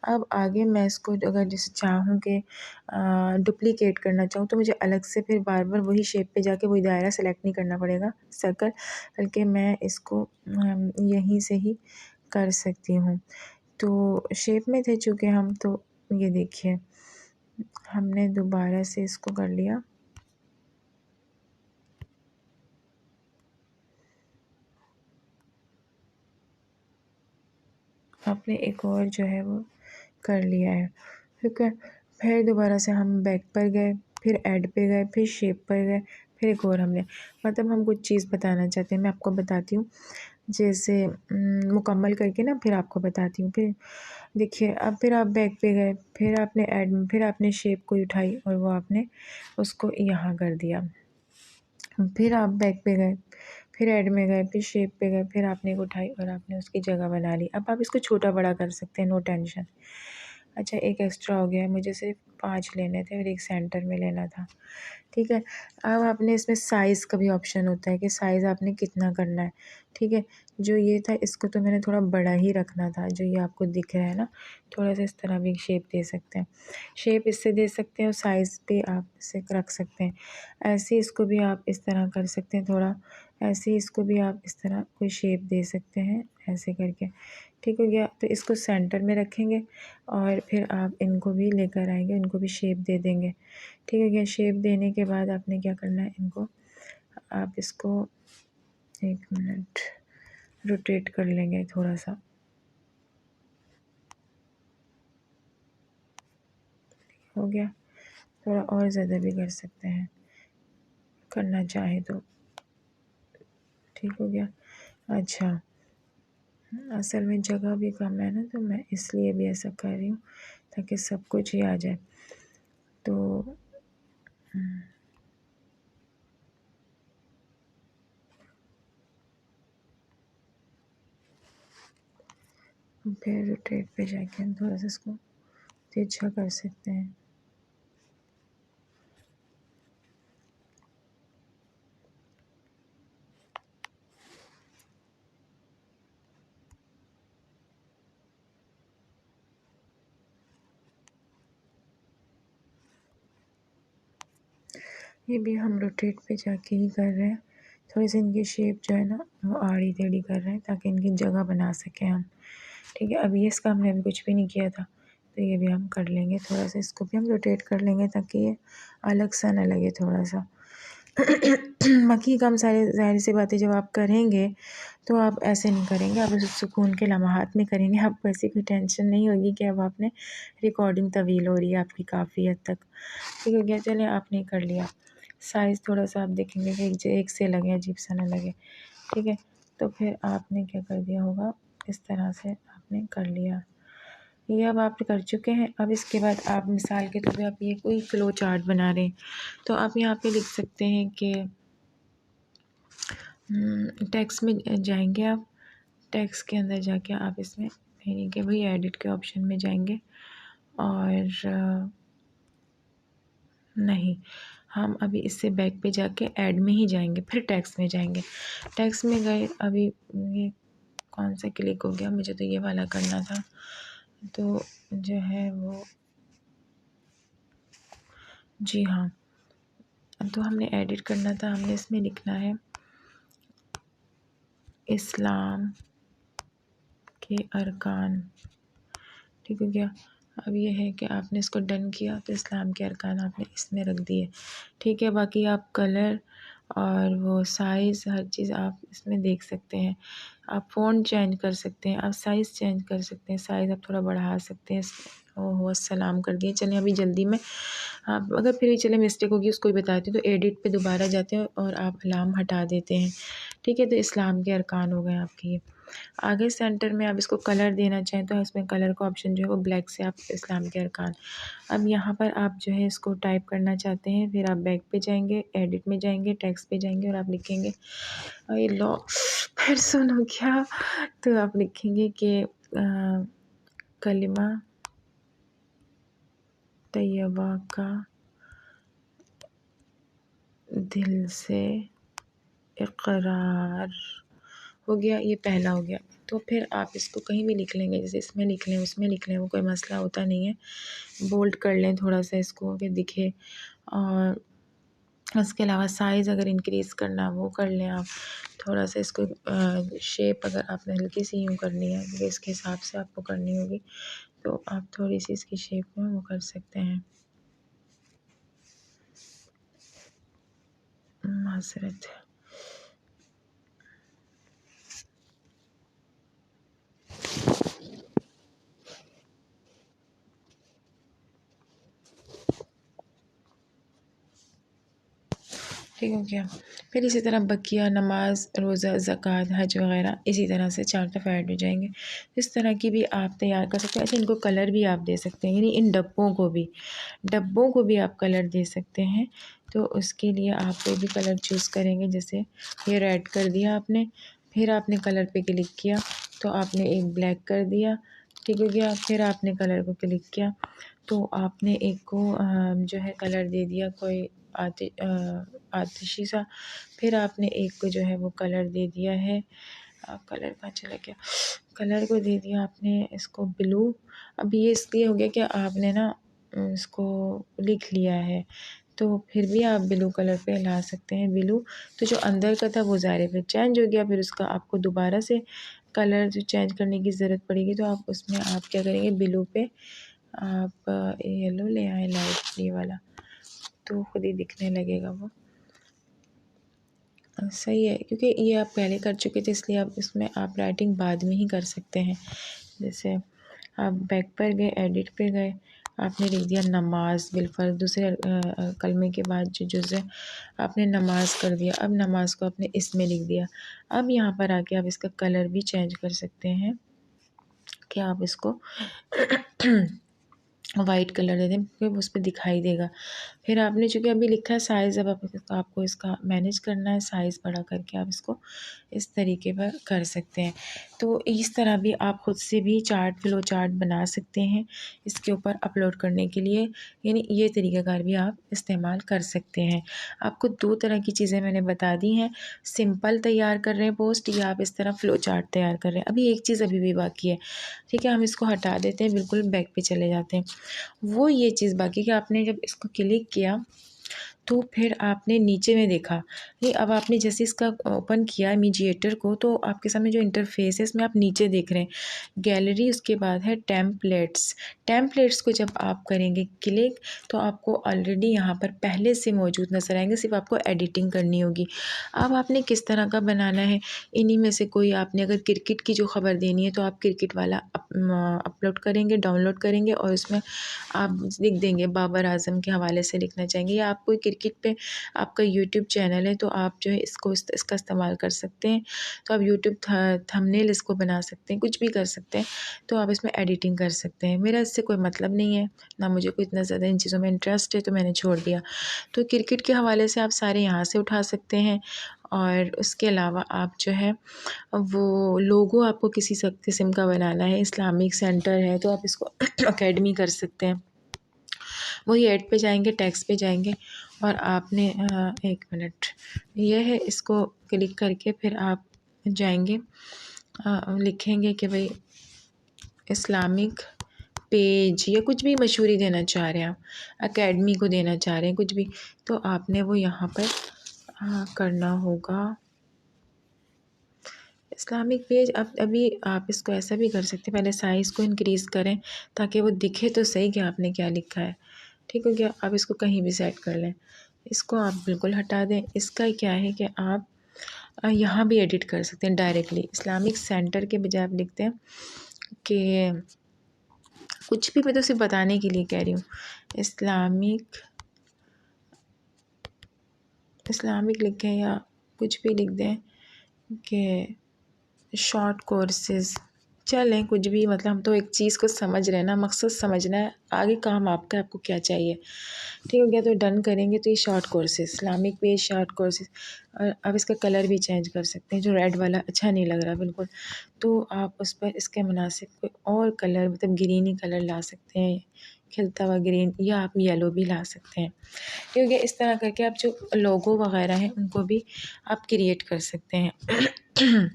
अब आगे मैं इसको अगर जैसे चाहूँ कि डुप्लिकेट करना चाहूँ तो मुझे अलग से फिर बार बार वही शेप पे जाके वही दायरा सेलेक्ट नहीं करना पड़ेगा, सर्कल, बल्कि मैं इसको यहीं से ही कर सकती हूँ। तो शेप में थे चूँकि हम, तो ये देखिए हमने दोबारा से इसको कर लिया। आपने एक और जो है वो कर लिया है, ठीक है। फिर दोबारा से हम बैक पर गए, फिर ऐड पे गए, फिर शेप पर गए, फिर एक और हमने, मतलब हम कुछ चीज़ बताना चाहते हैं, मैं आपको बताती हूँ। जैसे मुकम्मल करके ना फिर आपको बताती हूँ। फिर देखिए, अब फिर आप बैक पे गए, फिर आपने ऐड में, फिर आपने शेप को उठाई और वो आपने उसको यहाँ कर दिया। फिर आप बैक पे गए, फिर ऐड में गए, फिर शेप पे गए, फिर आपने एक उठाई और आपने उसकी जगह बना ली। अब आप इसको छोटा बड़ा कर सकते हैं, नो टेंशन। अच्छा, एक एक्स्ट्रा हो गया है, मुझे सिर्फ 5 लेने थे और एक सेंटर में लेना था, ठीक है। अब आपने इसमें साइज़ का भी ऑप्शन होता है कि साइज़ आपने कितना करना है, ठीक है। जो ये था इसको तो मैंने थोड़ा बड़ा ही रखना था, जो ये आपको दिख रहा है ना, थोड़ा सा इस तरह भी शेप दे सकते हैं। शेप इससे दे सकते हैं और साइज़ भी आप इससे रख सकते हैं। ऐसे इसको भी आप इस तरह कर सकते हैं थोड़ा, ऐसे इसको भी आप इस तरह कोई शेप दे सकते हैं, ऐसे करके, ठीक हो गया। तो इसको सेंटर में रखेंगे और फिर आप इनको भी लेकर आएंगे, इनको भी शेप दे देंगे, ठीक है क्या। शेप देने के बाद आपने क्या करना है, इनको आप इसको 1 मिनट रोटेट कर लेंगे थोड़ा सा, हो गया। थोड़ा और ज़्यादा भी कर सकते हैं, करना चाहें तो। ठीक हो गया। अच्छा, असल में जगह भी कम है ना, तो मैं इसलिए भी ऐसा कर रही हूँ ताकि सब कुछ ही आ जाए। तो फिर रोटेट पे जाके हम थोड़ा सा इसको तिरछा कर सकते हैं। ये भी हम रोटेट पे जाके ही कर रहे हैं। थोड़ी सी इनकी शेप जो है ना वो आड़ी टेढ़ी कर रहे हैं ताकि इनकी जगह बना सकें हम। ठीक है, अब ये इसका हमने अभी कुछ भी नहीं किया था, तो ये भी हम कर लेंगे। थोड़ा सा इसको भी हम रोटेट कर लेंगे ताकि ये अलग सा ना लगे थोड़ा सा। बाकी काम सारे ज़ाहिर सी बात है जब आप करेंगे तो आप ऐसे नहीं करेंगे, आप उसे सुकून के लम्हात में करेंगे। आपको ऐसी कोई टेंशन नहीं होगी कि अब आपने रिकॉर्डिंग तवील हो रही है आपकी काफ़ी हद तक। ठीक हो गया, चलिए आपने कर लिया। साइज़ थोड़ा सा आप देखेंगे कि एक से लगे, अजीब सा ना लगे। ठीक है, तो फिर आपने क्या कर दिया होगा, इस तरह से आपने कर लिया। ये अब आप कर चुके हैं। अब इसके बाद आप मिसाल के तौर पे आप ये कोई फ़्लो चार्ट बना रहे हैं, तो आप यहाँ पे लिख सकते हैं कि टेक्स्ट में जाएंगे आप। टेक्स्ट के अंदर जाके आप इसमें यानी कि वही एडिट के ऑप्शन में जाएंगे और नहीं, हम अभी इससे बैक पे जाके ऐड में ही जाएंगे, फिर टेक्स्ट में जाएंगे। टेक्स्ट में गए, अभी ये कौन सा क्लिक हो गया, मुझे तो ये वाला करना था, तो जो है वो जी हाँ, तो हमने एडिट करना था। हमने इसमें लिखना है इस्लाम के अरकान। ठीक हो गया। अब ये है कि आपने इसको डन किया तो इस्लाम के अरकान आपने इसमें रख दिए। ठीक है, बाकी आप कलर और वो साइज़ हर चीज़ आप इसमें देख सकते हैं। आप फ़ॉन्ट चेंज कर सकते हैं, आप साइज़ चेंज कर सकते हैं, साइज़ आप थोड़ा बढ़ा सकते हैं। ओहो अस्सलाम कर दिए। चलें अभी जल्दी में आप अगर फिर भी चले मिस्टेक होगी उसको भी बताती हूँ, तो एडिट पे दोबारा जाते हैं और आप अलार्म हटा देते हैं। ठीक है, तो इस्लाम के अरकान हो गए आपके ये। आगे सेंटर में आप इसको कलर देना चाहें तो इसमें कलर का ऑप्शन जो है वो ब्लैक से आप इस्लाम के अरकान। अब यहाँ पर आप जो है इसको टाइप करना चाहते हैं, फिर आप बैक पे जाएंगे, एडिट में जाएंगे, टेक्स्ट पे जाएंगे और आप लिखेंगे ये लो फिर सुनो क्या, तो आप लिखेंगे कि कलिमा तैयबा का दिल से इकरार हो गया। ये पहला हो गया। तो फिर आप इसको कहीं भी लिख लेंगे, जैसे इसमें लिख लें, उसमें लिख लें, वो कोई मसला होता नहीं है। बोल्ड कर लें थोड़ा सा इसको कि दिखे, और उसके अलावा साइज़ अगर इंक्रीज़ करना वो कर लें आप। थोड़ा सा इसको शेप अगर आपने हल्की सी यूँ करनी है क्योंकि इसके हिसाब से आपको करनी होगी, तो आप थोड़ी सी इसकी शेप में वो कर सकते हैं। माज़रत है। ठीक हो गया। फिर इसी तरह बकिया, नमाज, रोज़ा, ज़कात, हज वग़ैरह इसी तरह से 4 दफ़ा ऐड हो जाएंगे। इस तरह की भी आप तैयार कर सकते हैं। अच्छा, इनको कलर भी आप दे सकते हैं, यानी इन डब्बों को भी आप कलर दे सकते हैं। तो उसके लिए आप कोई भी कलर चूज़ करेंगे, जैसे ये रेड कर दिया आपने, फिर आपने कलर पे क्लिक किया तो आपने एक ब्लैक कर दिया। ठीक हो गया। फिर आपने कलर को क्लिक किया तो आपने एक को जो है कलर दे दिया कोई आतिशी सा। फिर आपने एक को जो है वो कलर दे दिया है, कलर कहाँ चला गया, कलर को दे दिया आपने इसको ब्लू। अब ये इसलिए हो गया कि आपने ना इसको लिख लिया है, तो फिर भी आप ब्लू कलर पे ला सकते हैं ब्लू। तो जो अंदर का था वो ज़ाहिर फिर चेंज हो गया, फिर उसका आपको दोबारा से कलर जो चेंज करने की ज़रूरत पड़ेगी, तो आप उसमें आप क्या करेंगे, ब्लू पे आप येलो ले आए, लाइट ये वाला, तो खुद ही दिखने लगेगा वो। सही है, क्योंकि ये आप पहले कर चुके थे इसलिए आप इसमें आप राइटिंग बाद में ही कर सकते हैं। जैसे आप बैक पर गए, एडिट पे गए, आपने लिख दिया नमाज बिलफर्ज, दूसरे कलमे के बाद जो जुज़ है आपने नमाज कर दिया। अब नमाज को आपने इसमें लिख दिया। अब यहाँ पर आके आप इसका कलर भी चेंज कर सकते हैं कि आप इसको वाइट कलर दे दें, फिर उस पे दिखाई देगा। फिर आपने चूँकि अभी लिखा है साइज़, अब आपको इसका मैनेज करना है, साइज़ बड़ा करके आप इसको इस तरीके पर कर सकते हैं। तो इस तरह भी आप खुद से भी चार्ट, फ्लो चार्ट बना सकते हैं इसके ऊपर अपलोड करने के लिए, यानी ये तरीक़ाकार भी आप इस्तेमाल कर सकते हैं। आपको 2 तरह की चीज़ें मैंने बता दी हैं, सिंपल तैयार कर रहे हैं पोस्ट या आप इस तरह फ्लो चार्ट तैयार कर रहे हैं। अभी एक चीज़ अभी भी बाकी है, ठीक है, हम इसको हटा देते हैं, बिल्कुल बैक पे चले जाते हैं। वो ये चीज़ बाकी कि आपने जब इसको क्लिक किया तो फिर आपने नीचे में देखा, नहीं अब आपने जैसे इसका ओपन किया मीडिएटर को, तो आपके सामने जो इंटरफेस है इसमें आप नीचे देख रहे हैं गैलरी, उसके बाद है टेम्पलेट्स। टेम्पलेट्स को जब आप करेंगे क्लिक तो आपको ऑलरेडी यहाँ पर पहले से मौजूद नज़र आएंगे, सिर्फ आपको एडिटिंग करनी होगी। अब आपने किस तरह का बनाना है, इन्हीं में से कोई आपने अगर क्रिकेट की जो ख़बर देनी है तो आप क्रिकेट वाला अपलोड करेंगे, डाउनलोड करेंगे और उसमें आप लिख देंगे बाबर आज़म के हवाले से लिखना चाहेंगे, या आप कोई क्रिकेट पे आपका यूट्यूब चैनल है तो आप जो है इसका इस्तेमाल कर सकते हैं। तो आप यूट्यूब थंबनेल इसको बना सकते हैं, कुछ भी कर सकते हैं, तो आप इसमें एडिटिंग कर सकते हैं। मेरा इससे कोई मतलब नहीं है, ना मुझे कोई इतना ज़्यादा इन चीज़ों में इंटरेस्ट है, तो मैंने छोड़ दिया। तो क्रिकेट के हवाले से आप सारे यहाँ से उठा सकते हैं, और उसके अलावा आप जो है वो लोगो आपको किसी किस्म का बनाना है, इस्लामिक सेंटर है तो आप इसको अकेडमी कर सकते हैं। वही ऐड पे जाएंगे, टेक्स्ट पे जाएंगे और आपने 1 मिनट, ये है, इसको क्लिक करके फिर आप जाएंगे, लिखेंगे कि भाई इस्लामिक पेज या कुछ भी मशहूरी देना चाह रहे हैं आप, अकेडमी को देना चाह रहे हैं कुछ भी, तो आपने वो यहाँ पर करना होगा इस्लामिक पेज। अब अभी आप इसको ऐसा भी कर सकते हैं, पहले साइज़ को इंक्रीज़ करें ताकि वो दिखे तो सही कि आपने क्या लिखा है, ठीक हो गया। आप इसको कहीं भी सेट कर लें, इसको आप बिल्कुल हटा दें। इसका क्या है कि आप यहाँ भी एडिट कर सकते हैं डायरेक्टली, इस्लामिक सेंटर के बजाय आप लिखते हैं कि कुछ भी, मैं तो सिर्फ बताने के लिए कह रही हूँ, इस्लामिक लिखें या कुछ भी लिख दें कि शॉर्ट कोर्सेज़, चलें कुछ भी, मतलब हम तो एक चीज़ को समझ रहे हैं ना, मकसद समझना है, आगे काम आपका, आपको क्या चाहिए, ठीक हो गया। तो डन करेंगे तो ये short courses, Islamic page short courses, और अब इसका कलर भी चेंज कर सकते हैं, जो रेड वाला अच्छा नहीं लग रहा बिल्कुल, तो आप उस पर इसके मुनासिब कोई और कलर, मतलब ग्रीन ही कलर ला सकते हैं, खिलता हुआ ग्रीन, या आप येलो भी ला सकते हैं, क्योंकि इस तरह करके आप जो लोगो वगैरह हैं उनको भी आप क्रिएट कर सकते हैं।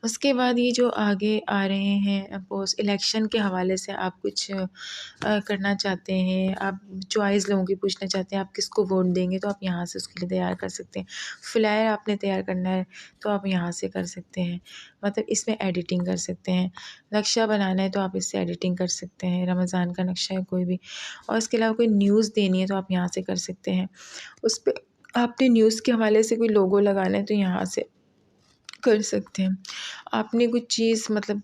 उसके बाद ये जो आगे आ रहे हैं पोस्ट, इलेक्शन के हवाले से आप कुछ करना चाहते हैं, आप चॉइस लोगों की पूछना चाहते हैं, आप किसको वोट देंगे, तो आप यहाँ से उसके लिए तैयार कर सकते हैं। फ्लायर आपने तैयार करना है तो आप यहाँ से कर सकते हैं, मतलब इसमें एडिटिंग कर सकते हैं। नक्शा बनाना है तो आप इससे एडिटिंग कर सकते हैं, रमज़ान का नक्शा है कोई भी, और इसके अलावा कोई न्यूज़ देनी है तो आप यहाँ से कर सकते हैं। उस पर आपने न्यूज़ के हवाले से कोई लोगो लगाना है तो यहाँ से कर सकते हैं। आपने कुछ चीज़, मतलब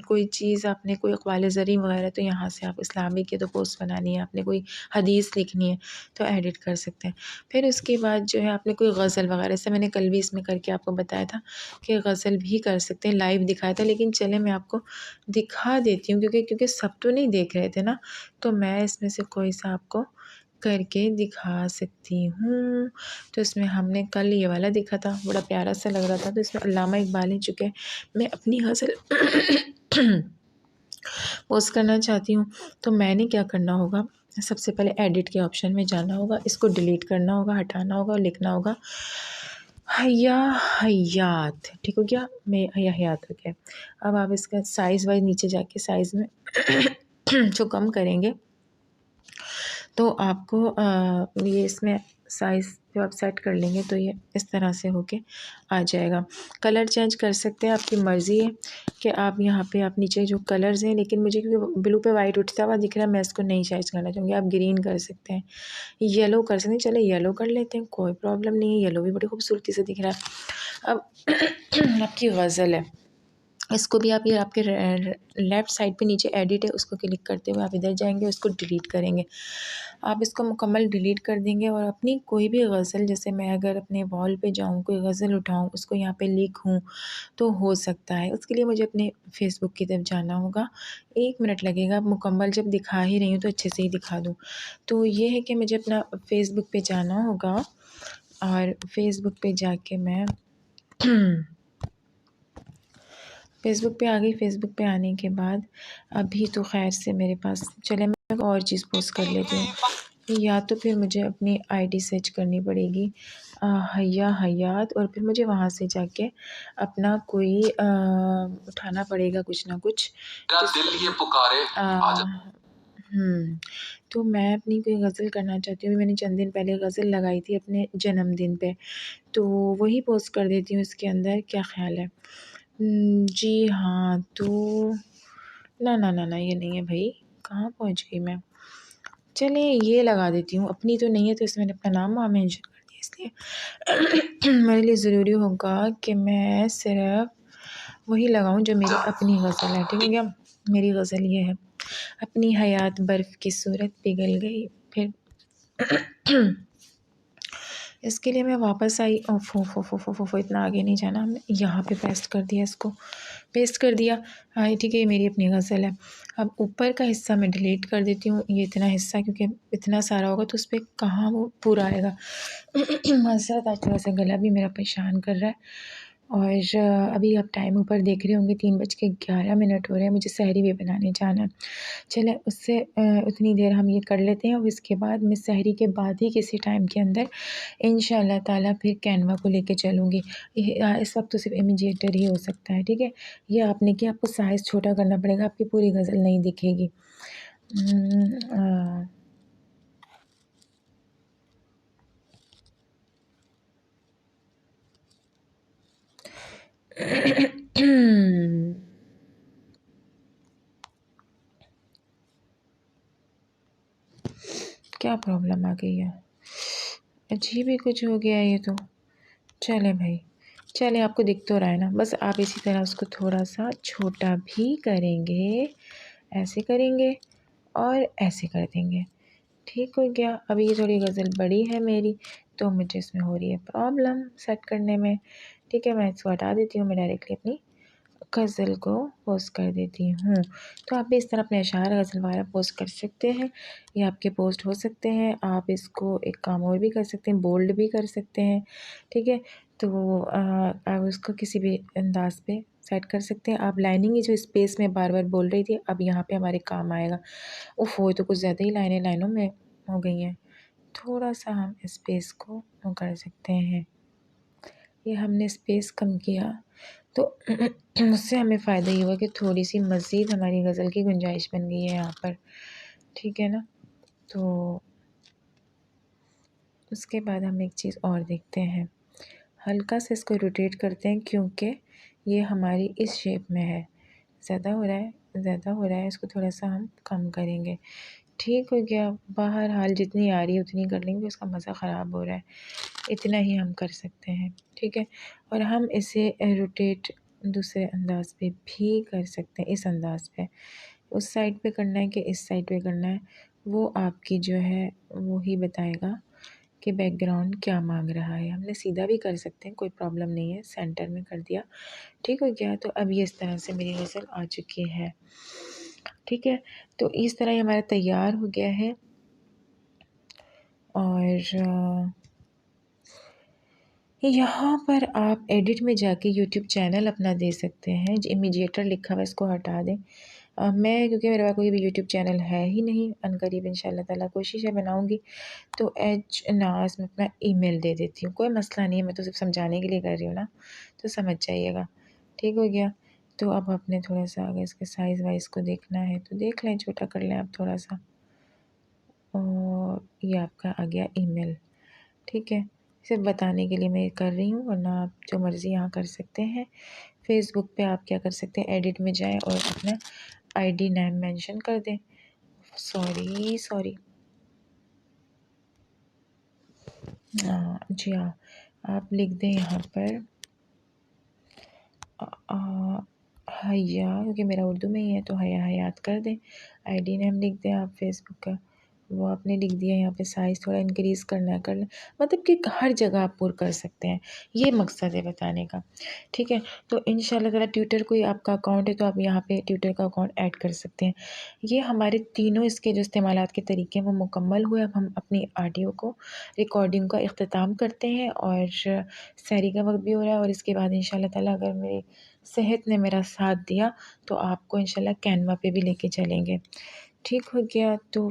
कोई चीज़, आपने कोई अक़वाल ज़री वग़ैरह, तो यहाँ से आप इस्लामिक की तो पोस्ट बनानी है, आपने कोई हदीस लिखनी है तो एडिट कर सकते हैं। फिर उसके बाद जो है आपने कोई गज़ल वग़ैरह, जैसे मैंने कल भी इसमें करके आपको बताया था कि गज़ल भी कर सकते हैं, लाइव दिखाया था, लेकिन चलें मैं आपको दिखा देती हूँ, क्योंकि सब तो नहीं देख रहे थे ना, तो मैं इसमें से कोई सा आपको करके दिखा सकती हूँ। तो इसमें हमने कल ये वाला देखा था, बड़ा प्यारा सा लग रहा था, तो इसमें अल्लामा इक़बाल ही चुके, मैं अपनी गज़ल पोस्ट करना चाहती हूँ। तो मैंने क्या करना होगा, सबसे पहले एडिट के ऑप्शन में जाना होगा, इसको डिलीट करना होगा, हटाना होगा और लिखना होगा हया हयात, ठीक हो गया, मैं हया हयात हो गया। अब आप इसका साइज़ वाइज नीचे जाके साइज़ में जो कम करेंगे तो आपको ये इसमें साइज़ जो आप सेट कर लेंगे तो ये इस तरह से होके आ जाएगा। कलर चेंज कर सकते हैं, आपकी मर्ज़ी है कि आप यहाँ पे, आप नीचे जो कलर्स हैं, लेकिन मुझे क्योंकि ब्लू पे वाइट उठता हुआ दिख रहा है, मैं इसको नहीं चेंज करना चाहूँगी। आप ग्रीन कर सकते हैं, येलो कर सकते हैं, चलो येलो कर लेते हैं, कोई प्रॉब्लम नहीं है, येलो भी बड़ी खूबसूरती से दिख रहा है। अब आपकी गज़ल है, इसको भी आप ये आपके लेफ़्ट साइड पे नीचे एडिट है, उसको क्लिक करते हुए आप इधर जाएंगे, उसको डिलीट करेंगे। आप इसको मुकम्मल डिलीट कर देंगे और अपनी कोई भी गज़ल, जैसे मैं अगर अपने वॉल पे जाऊँ, कोई गज़ल उठाऊँ, उसको यहाँ पे लिखूँ तो हो सकता है। उसके लिए मुझे अपने फ़ेसबुक की तरफ जाना होगा, 1 मिनट लगेगा। मुकम्मल जब दिखा ही रही हूँ तो अच्छे से ही दिखा दूँ। तो ये है कि मुझे अपना फ़ेसबुक पे जाना होगा और फ़ेसबुक पे जाके मैं फ़ेसबुक पे आ गई। फ़ेसबुक पे आने के बाद अभी तो ख़ैर से मेरे पास, चले मैं और चीज़ पोस्ट कर लेती हूँ, या तो फिर मुझे अपनी आईडी सर्च करनी पड़ेगी, हया हयात, और फिर मुझे वहाँ से जाके अपना कोई उठाना पड़ेगा कुछ ना कुछ। दिल ये पुकारे तो मैं अपनी कोई गज़ल करना चाहती हूँ। मैंने चंद दिन पहले गज़ल लगाई थी अपने जन्मदिन पे, तो वही पोस्ट कर देती हूँ इसके अंदर, क्या ख़्याल है? जी हाँ, तो ना ये नहीं है भई, कहाँ पहुँच गई मैं? चलिए ये लगा देती हूँ, अपनी तो नहीं है तो इसमें मैंने अपना नाम वहाँ मेंशन कर दिया, इसलिए मेरे लिए ज़रूरी होगा कि मैं सिर्फ़ वही लगाऊँ जो मेरी अपनी गज़ल है, ठीक हो गया? मेरी गज़ल ये है, अपनी हयात बर्फ़ की सूरत पिघल गई फिर इसके लिए मैं वापस आई। ओफ़ ओफ़ ओफ़ ओफ़ ओफ़ ओफ़, इतना आगे नहीं जाना हमने, यहाँ पे पेस्ट कर दिया इसको, पेस्ट कर दिया। हाँ ठीक है, ये मेरी अपनी गज़ल है। अब ऊपर का हिस्सा मैं डिलीट कर देती हूँ, ये इतना हिस्सा, क्योंकि इतना सारा होगा तो उसपे कहाँ वो पूरा आएगा। माज़रत, आज थोड़ा सा गला भी मेरा परेशान कर रहा है। और अभी आप टाइम ऊपर देख रहे होंगे, 3:11 हो रहे हैं, मुझे सहरी भी बनाने जाना है। चलें उससे उतनी देर हम ये कर लेते हैं और इसके बाद मैं सहरी के बाद ही किसी टाइम के अंदर इंशाअल्लाह ताला फिर कैनवा को लेके चलूँगी। इस वक्त तो सिर्फ इमिजिएटर ही हो सकता है, ठीक है? ये आपने कि आपको साइज़ छोटा करना पड़ेगा, आपकी पूरी गज़ल नहीं दिखेगी। अ क्या प्रॉब्लम आ गई है? अजीब ही कुछ हो गया ये तो। चले भाई, चले, आपको दिख तो रहा है ना, बस आप इसी तरह उसको थोड़ा-सा छोटा भी करेंगे, ऐसे करेंगे और ऐसे कर देंगे। ठीक हो गया। अभी ये थोड़ी गज़ल बड़ी है मेरी, तो मुझे इसमें हो रही है प्रॉब्लम सेट करने में। ठीक है, मैं इसको हटा देती हूँ, मैं डायरेक्टली अपनी गज़ल को पोस्ट कर देती हूँ। तो आप भी इस तरह अपने अशार गज़ल वगैरह पोस्ट कर सकते हैं, ये आपके पोस्ट हो सकते हैं। आप इसको एक काम और भी कर सकते हैं, बोल्ड भी कर सकते हैं, ठीक है? तो आप उसको किसी भी अंदाज़ पे सेट कर सकते हैं। आप लाइनिंग, ये जो स्पेस मैं बार-बार बोल रही थी, अब यहाँ पे हमारे काम आएगा। ओफ़ हो! ये तो कुछ ज़्यादा ही लाइनें लाइनों में हो गई हैं। थोड़ा-सा हम स्पेस को वो कर सकते हैं। ये हमने स्पेस कम किया तो उससे हमें फ़ायदा ये हुआ कि थोड़ी-सी मज़ीद हमारी गज़ल की गुंजाइश बन गई है यहाँ पर, ठीक है ना? तो उसके बाद हम एक चीज़ और देखते हैं, हल्का सा इसको रोटेट करते हैं क्योंकि ये हमारी इस शेप में है। ज़्यादा हो रहा है, ज़्यादा हो रहा है, इसको थोड़ा-सा हम कम करेंगे। ठीक हो गया, बहरहाल जितनी आ रही है उतनी कर लेंगे, उसका मज़ा ख़राब हो रहा है। इतना ही हम कर सकते हैं, ठीक है? और हम इसे रोटेट दूसरे अंदाज़ पे भी कर सकते हैं, इस अंदाज़ पे। उस साइड पे करना है कि इस साइड पे करना है, वो आपकी जो है वो ही बताएगा कि बैकग्राउंड क्या माँग रहा है। हमने सीधा भी कर सकते हैं, कोई प्रॉब्लम नहीं है, सेंटर में कर दिया, ठीक हो गया। तो अब ये इस तरह से मेरी गज़ल आ चुकी है, ठीक है? तो इस तरह ये हमारा तैयार हो गया है और यहाँ पर आप एडिट में जाके यूट्यूब चैनल अपना दे सकते हैं, जो इमीडिएटर लिखा हुआ है इसको हटा दें। मैं, क्योंकि मेरे पास कोई भी यूट्यूब चैनल है ही नहीं, अनकरीब इंशाअल्लाह ताला कोशिश है बनाऊँगी, तो एचनाज़ में अपना ईमेल दे देती हूँ। कोई मसला नहीं है, मैं तो सिर्फ समझाने के लिए कर रही हूँ ना, तो समझ जाइएगा। ठीक हो गया? तो अब आपने थोड़ा-सा अगर इसके साइज़ वाइज़ को देखना है तो देख लें, छोटा कर लें आप थोड़ा-सा। और ये आपका आ गया ईमेल, ठीक है? सिर्फ बताने के लिए मैं ये कर रही हूँ, वरना आप जो मर्ज़ी यहाँ कर सकते हैं। फ़ेसबुक पे आप क्या कर सकते हैं, एडिट में जाएँ और अपना आईडी नेम मेंशन कर दें। सॉरी जी हाँ, आप लिख दें यहाँ पर हया, क्योंकि मेरा उर्दू में ही है तो हया हयात कर दें। आईडी नेम लिख दें आप फेसबुक का, वो आपने लिख दिया। यहाँ पे साइज़ थोड़ा इंक्रीज़ करना है कर लें, मतलब कि हर जगह आप पुर कर सकते हैं, ये मकसद है बताने का। ठीक है, तो इंशाल्लाह ताला ट्विटर कोई आपका अकाउंट है तो आप यहाँ पे ट्विटर का अकाउंट ऐड कर सकते हैं। ये हमारे तीनों इसके जो इस्तेमालात के तरीके हैं वो मुकम्मल हुए। अब हम अपनी ऑडियो को रिकॉर्डिंग का इख्तिताम करते हैं और सहरी का वक़्त भी हो रहा है और इसके बाद इंशाल्लाह ताला अगर मेरी सेहत ने मेरा साथ दिया तो आपको इंशाल्लाह कैनवा पे भी लेके चलेंगे। ठीक हो गया तो